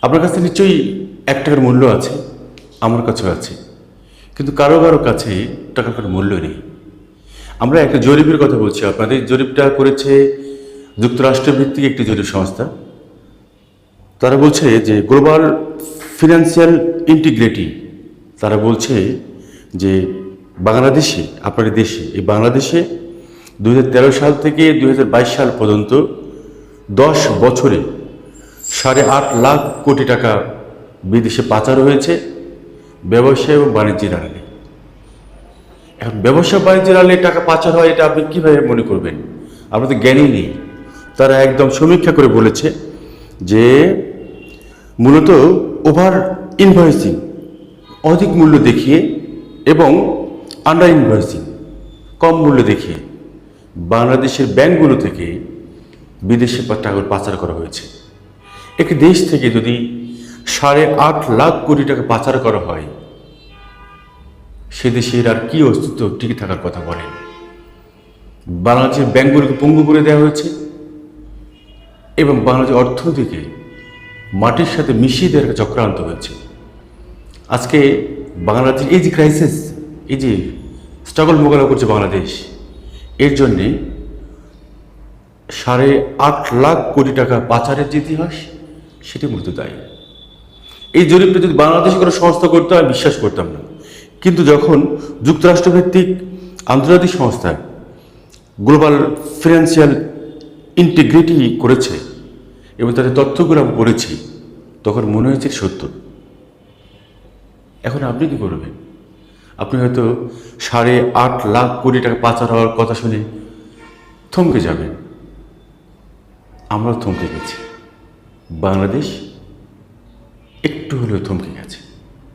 আপনার কাছে নিশ্চয়ই 1 টাকার মূল্য আছে, আমার কাছেও আছে, কিন্তু কারো কারো কাছে টাকার কোনো মূল্য নেই। আমরা একটা জরিপের কথা বলছি আপনাদের। জরিপটা করেছে যুক্তরাষ্ট্রভিত্তিক একটি জরিপ সংস্থা। তারা বলছে যে গ্লোবাল ফিনান্সিয়াল ইন্টিগ্রিটি, তারা বলছে যে বাংলাদেশে, আপনার দেশে, এই বাংলাদেশে 2013 সাল থেকে 2022 সাল পর্যন্ত 10 বছরে 8.5 লাখ কোটি টাকা বিদেশে পাচার হয়েছে ব্যবসা এবং বাণিজ্যের আড়ালে। এখন ব্যবসা বাণিজ্যের আড়ালে টাকা পাচার হয়, এটা আপনি কীভাবে মনে করবেন? আপনাদের জ্ঞানই নেই। তারা একদম সমীক্ষা করে বলেছে যে মূলত ওভার ইনভয়েসিং, অধিক মূল্য দেখিয়ে, এবং আন্ডার ইনভয়েসিং, কম মূল্য দেখিয়ে বাংলাদেশের ব্যাংকগুলো থেকে বিদেশে টাকা পাচার করা হয়েছে। একটি দেশ থেকে যদি 8.5 লাখ কোটি টাকা পাচার করা হয়, সে দেশের আর কি অস্তিত্ব টিকে থাকার কথা বলেন? বাংলাদেশের ব্যাংকগুলোকে পঙ্গু করে দেওয়া হয়েছে এবং বাংলাদেশের অর্থনীতিকে মাটির সাথে মিশিয়ে দেওয়ার একটা চক্রান্ত হয়েছে। আজকে বাংলাদেশ এই যে ক্রাইসিস, এই যে স্ট্রাগল মোকাবেলা করছে বাংলাদেশ, এর জন্যে 8.5 লাখ কোটি টাকা পাচারের যে ইতিহাস, সেটি মূলত দায়ী। এই জরিপটা যদি বাংলাদেশে কোনো সংস্থা করতো আমি বিশ্বাস করতাম না, কিন্তু যখন যুক্তরাষ্ট্রভিত্তিক আন্তর্জাতিক সংস্থা গ্লোবাল ফিনান্সিয়াল ইন্টিগ্রিটি করেছে এবং তাদের তথ্যগুলো আমি পড়েছি, তখন মনে হয়েছে সত্য। এখন আপনি কি করবেন? আপনি হয়তো 8.5 লাখ কোটি টাকা পাচার হওয়ার কথা শুনে থমকে যাবেন। আমরাও থমকে গেছি, বাংলাদেশ একটু হলেও থমকে গেছে।